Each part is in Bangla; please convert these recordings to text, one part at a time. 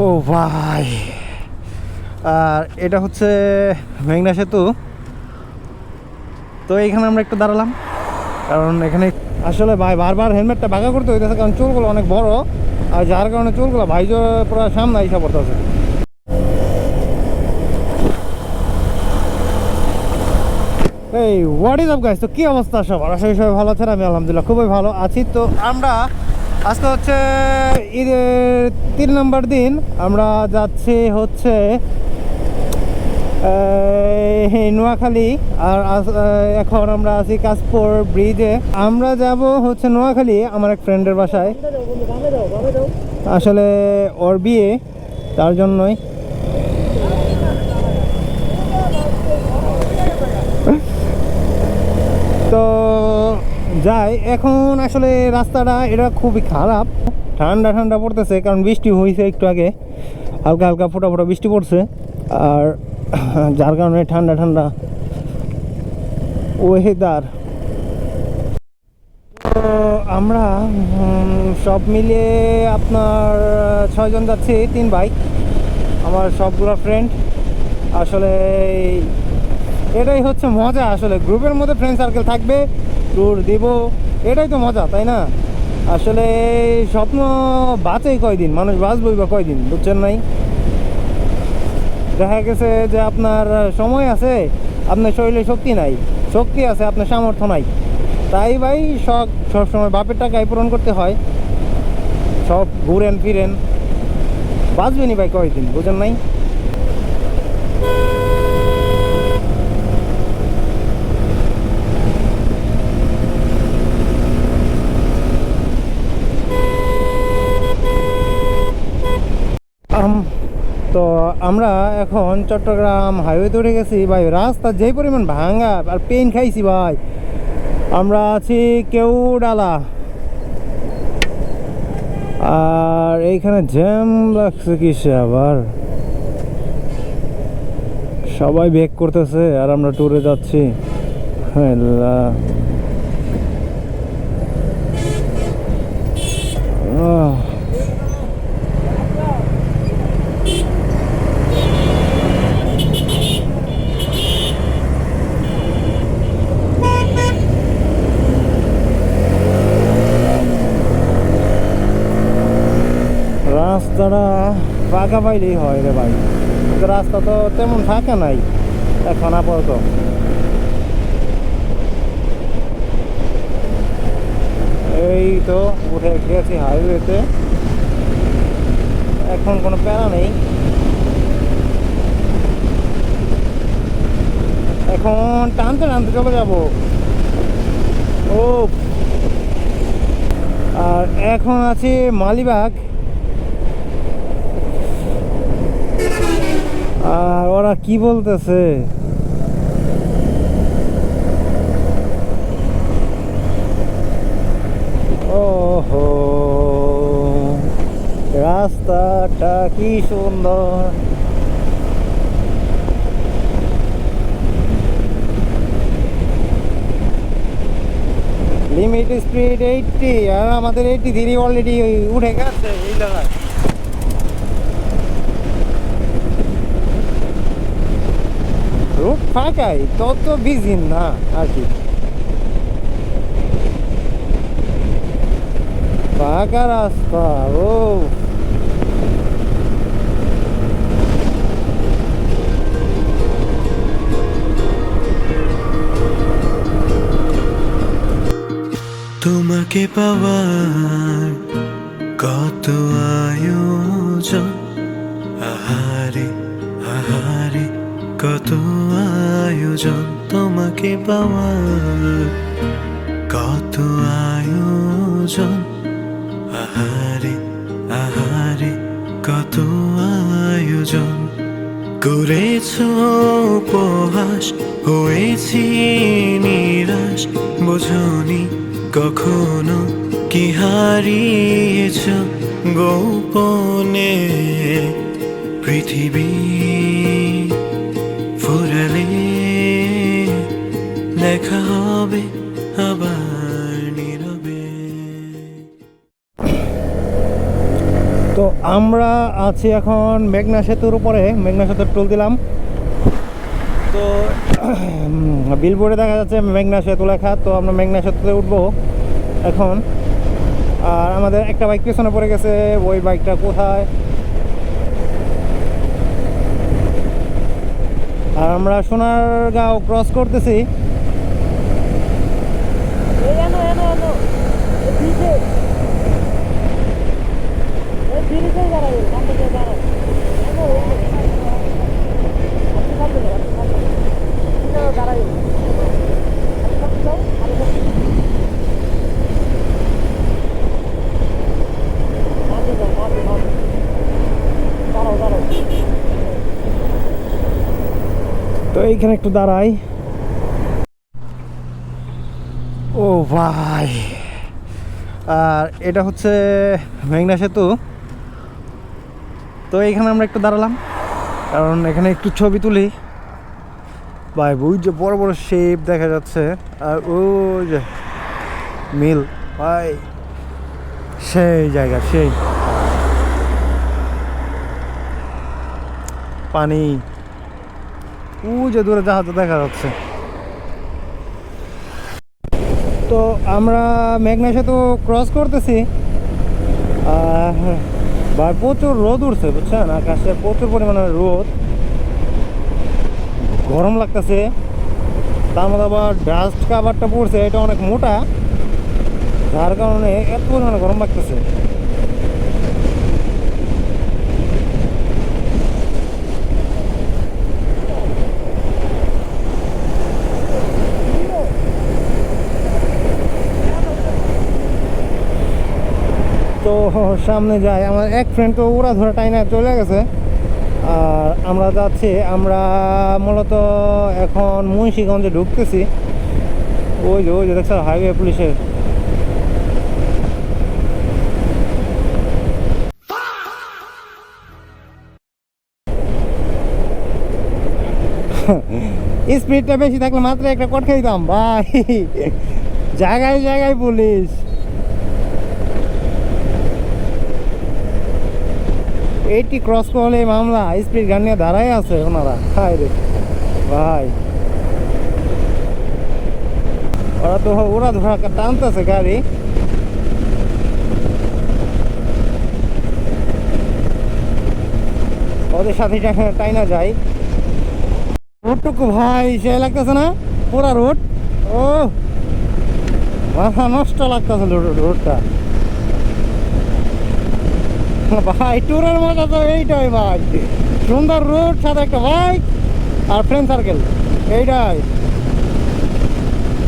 ও ভাই, আর এটা হচ্ছে মেঘনা সেতু। তো এইখানে আমরা একটু দাঁড়ালাম, কারণ এখানে আসলে ভাই বারবার হেলমেটটা ভাঙা করতে হইতেছে, কারণ চুলগুলো অনেক বড়, আর যার কারণে চুলগুলো ভাইজো পুরো সামনে আইসা পড়তেছে। এই হোয়াট ইজ আপ গাইস, তো কী অবস্থা সবার? আশা করি সবাই ভালো আছেন, আমি আলহামদুলিল্লাহ খুবই ভালো আছি। তো আমরা আজকে হচ্ছে ঈদের 3 নম্বর দিন, আমরা যাচ্ছি হচ্ছে নোয়াখালী। আর এখন আমরা আছি কাশপুর ব্রিজে। আমরা যাব হচ্ছে নোয়াখালী আমার এক ফ্রেন্ডের বাসায়, আসলে ওর বিয়ে, তার জন্যই। তো যাই এখন। আসলে রাস্তাটা এটা খুবই খারাপ, ঠান্ডা ঠান্ডা পড়তেছে, কারণ বৃষ্টি হয়েছে একটু আগে, হালকা হালকা ফোটা ফোটা বৃষ্টি পড়ছে, আর যার কারণে ঠান্ডা ঠান্ডা ওয়েদার। তো আমরা সব মিলিয়ে আপনার 6 জন যাচ্ছি, 3 বাইক, আমার সবগুলো ফ্রেন্ড। আসলে এটাই হচ্ছে মজা, আসলে গ্রুপের মধ্যে ফ্রেন্ড সার্কেল থাকবে, ট্যুর দিব, এটাই তো মজা, তাই না? আসলে স্বপ্ন বাঁচেই কয়দিন, মানুষ বাঁচবই বা কয়দিন, বুঝছেন নাই? দেখা গেছে যে আপনার সময় আছে, আপনার শরীরে শক্তি নাই, শক্তি আছে আপনার সামর্থ্য নাই, তাই ভাই সবসময় বাপের টাকায় পূরণ করতে হয়। সব ঘুরেন ফিরেন, বাঁচবেনি ভাই কয়দিন, বুঝেন নাই? তো আমরা এখন চট্টগ্রাম হাইওয়েতে উঠে গেছি ভাই। রাস্তা যেই পরিমাণ ভাঙা, আর পেন খাইছি ভাই। আমরা আছি কেউডালা, আর এইখানে জ্যাম লাগছে কিসে আবার, সবাই ব্যাক করতেছে আর আমরা ট্যুরে যাচ্ছি। রাস্তাটা ফাঁকা পাইলেই হয় রে ভাই, কিন্তু রাস্তা তো তেমন ফাঁকা নাই এখন আপাতত। এই তো উঠে গেছি হাইওয়েতে, এখন কোনো প্যারা নেই, এখন টানতে টানতে চলে যাব। ও, আর এখন আছি মালিবাগ, আর ওরা কি বলতেছে, ওহো রাস্তাটা কি সুন্দর। লিমিট স্পিড 80, আর আমাদের 83 অলরেডি উঠে গেছে এই জায়গায়। রুট ফাঁকাই, তত বিজি না আর কি, ফাঁকা রাস্তা। ও তোমাকে পাওয়ার কত আয়োজন, আহারে আহারে কত আয়োজন, তোমাকে পাওয়ার কত আয়োজন, আহারে আহারে কত আয়োজন। করেছো উপহাস, হয়েছি নিরাশ, বোঝনি কখনো কি হারিয়েছ গোপনে। পৃথিবী ফুরালে দেখা হবে আবার নীরবে। তো আমরা আছি এখন মেঘনা সেতুর উপরে। মেঘনা সেতুর টোল দিলাম, তো বিলবোর্ডে দেখা যাচ্ছে মেঘনা সেতু লেখা, তো আমরা মেঘনা সেতুতে উঠবো এখন। আর আমাদের একটা বাইক পেছনে পড়ে গেছে, ওই বাইকটা কোথায়? আর আমরা সোনারগাঁও ক্রস করতেছি। তো এইখানে একটু দাঁড়াই। ও ভাই, আর এটা হচ্ছে মেঘনা সেতু। তো এইখানে আমরা একটু দাঁড়ালাম, কারণ এখানে একটু ছবি তুলি। ভাই ওই যে বড় বড় শেপ দেখা যাচ্ছে, আর ওই যে মিল, ভাই সেই জায়গা, সেই পানি, ওই যে দূরে জাহাজ দেখা যাচ্ছে। তো আমরা মেঘনা সেতু ক্রস করতেছি। ভাই প্রচুর রোদ উঠছে, বুঝছেন, আকাশে প্রচুর পরিমাণে রোদ, গরম লাগতেছে। তার মধ্যে আবার ডাস্ট কাভারটা পড়ছে, এটা অনেক মোটা, যার কারণে এত পরিমাণে গরম লাগতেছে। তো সামনে যাই, আমার এক ফ্রেন্ড তো ওরা ধরে টাইনা চলে গেছে। আর আমরা যাচ্ছি, আমরা মূলত এখন মুন্সিগঞ্জে ঢুকতেছি। ওই যে দেখছো হাইওয়ে পুলিশের। স্পিডটা বেশি থাকলে মাত্র একটা কট খাইতাম ভাই। জায়গায় জায়গায় পুলিশ। এইটি ক্রস করলে মামলা, স্পিড গান নিয়ে দাঁড়াই আছে ওনারা। হাই রে ভাই, ওরা ধরা টানতেছে গাড়ি। ওদের সাথে টাইনা যায়। রোডটুকু ভাই সে লাগতেছে না, পুরা রোড, ও মাথা নষ্ট লাগতেছে রোডটা। ভাই ট্যুরের মজা তো এইটাই ভাই, সুন্দর রোড, সাথে একটা বাইক আর ফ্রেন্ড সার্কেল, এইটাই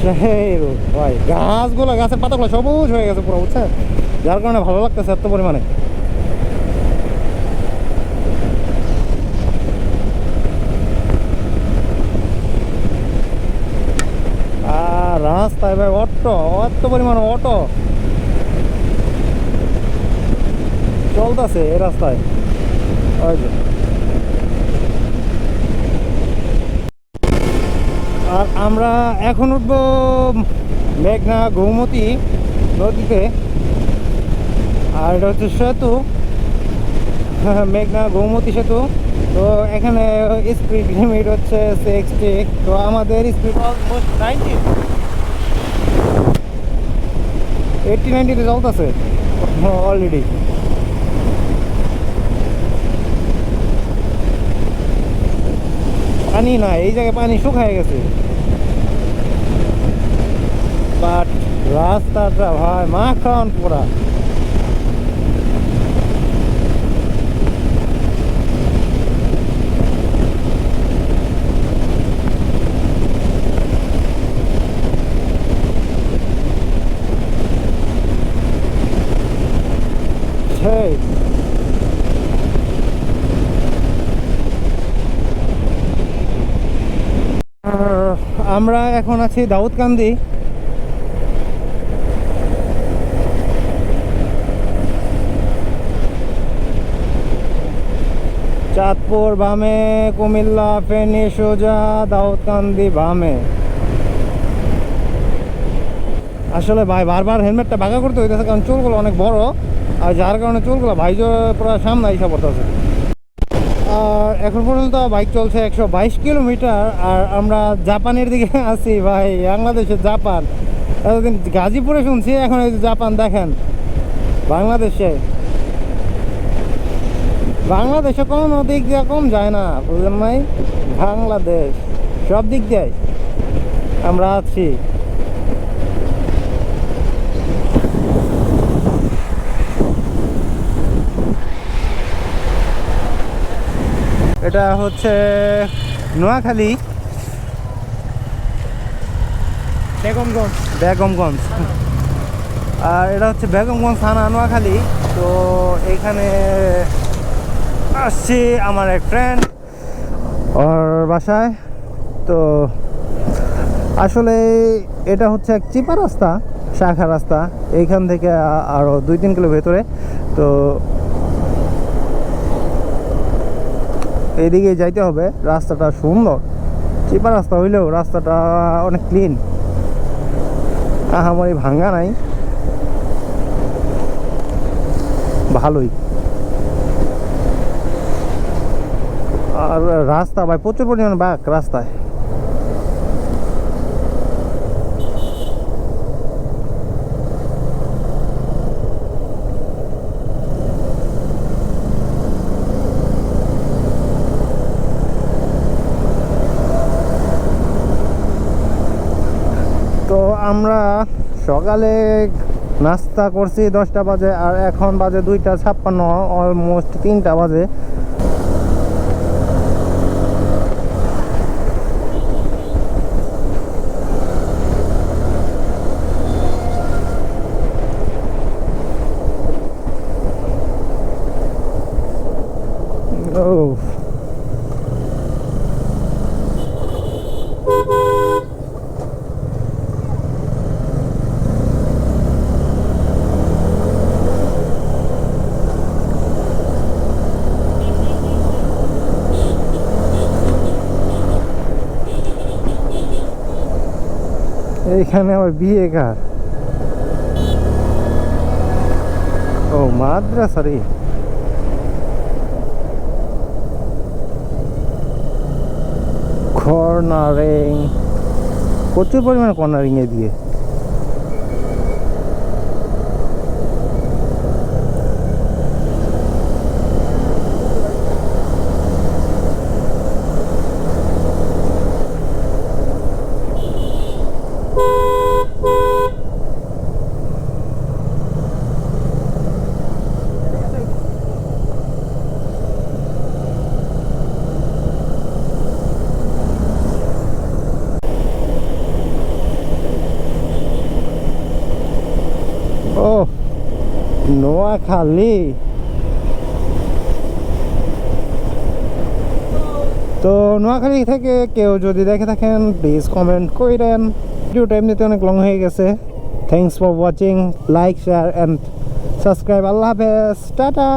সেই রোড ভাই। গাছগুলো, গাছের পাতাগুলো সবুজ হয়ে গেছে পুরো, বুঝছেন, যার কারণে ভালো লাগতেছে এত পরিমাণে। আর রাস্তায় ভাই অটো, এত পরিমাণে অটো চলতেছে এই রাস্তায়। ওই যে, আর আমরা এখন উঠবো মেঘনা গৌমতী নদীতে। আর এটা হচ্ছে সেতু, মেঘনা গৌমতী সেতু। তো এখানে স্পিড লিমিট হচ্ছে 60, তো আমাদের স্পিড অলমোস্ট 80-90-তে চলতেছে অলরেডি। পানি না, এই জায়গায় পানি শুকায় গেছে, বাট রাস্তাটা ভাই মাখন পুরা। সেই আমরা এখন আছি দাউদকান্দি। চাঁদপুর বামে, কুমিল্লা, ফেনী সোজা, দাউদকান্দি বামে। আসলে ভাই বারবার হেলমেটটা বাঁকা করতে হইতেছে, কারণ চুলগুলো অনেক বড় আর যার কারণে চুলগুলো ভাইজো পুরো সামনে এসে পড়তেছে। আর এখন পর্যন্ত বাইক চলছে 122 কিলোমিটার। আর আমরা জাপানের দিকে আছি ভাই, বাংলাদেশের জাপান। এতদিন গাজীপুরে শুনছি, এখন এই যে জাপান দেখেন। বাংলাদেশে কোনো দিক দিয়ে কম যায় না, বুঝলেন ভাই? বাংলাদেশ সব দিক দিয়ে আমরা আছি। এটা হচ্ছে নোয়াখালী বেগমগঞ্জ। আর এটা হচ্ছে বেগমগঞ্জ থানা, নোয়াখালী। তো এইখানে আসছি আমার এক ফ্রেন্ড ওর বাসায়। তো আসলে এটা হচ্ছে এক চিপা রাস্তা, শাখা রাস্তা। এইখান থেকে আরও 2-3 কিলো ভেতরে। তো এইদিকে যাইতে হবে। রাস্তাটা সুন্দর, চিপা রাস্তা হইলেও রাস্তাটা অনেক ক্লিন, আহামরি ভাঙ্গা নাই, ভালোই। আর রাস্তা ভাই প্রচুর পরিমাণে বাঁক রাস্তায়। তো আমরা সকালে নাস্তা করছি 10টা বাজে, আর এখন বাজে 2:56, অলমোস্ট 3টা বাজে। ও এইখানে আবার বিয়ে কার? ও মাদ্রাসা রে। কর্নারিং, প্রচুর পরিমাণে কর্নারিং এ দিয়ে। ও নোয়াখালী। তো নোয়াখালী থেকে কেউ যদি দেখে থাকেন প্লিজ কমেন্ট করেন। ভিডিওটা এমনিতে অনেক লং হয়ে গেছে। Thanks for watching, like, share and subscribe. আল্লাহ হাফেজ, টাটা।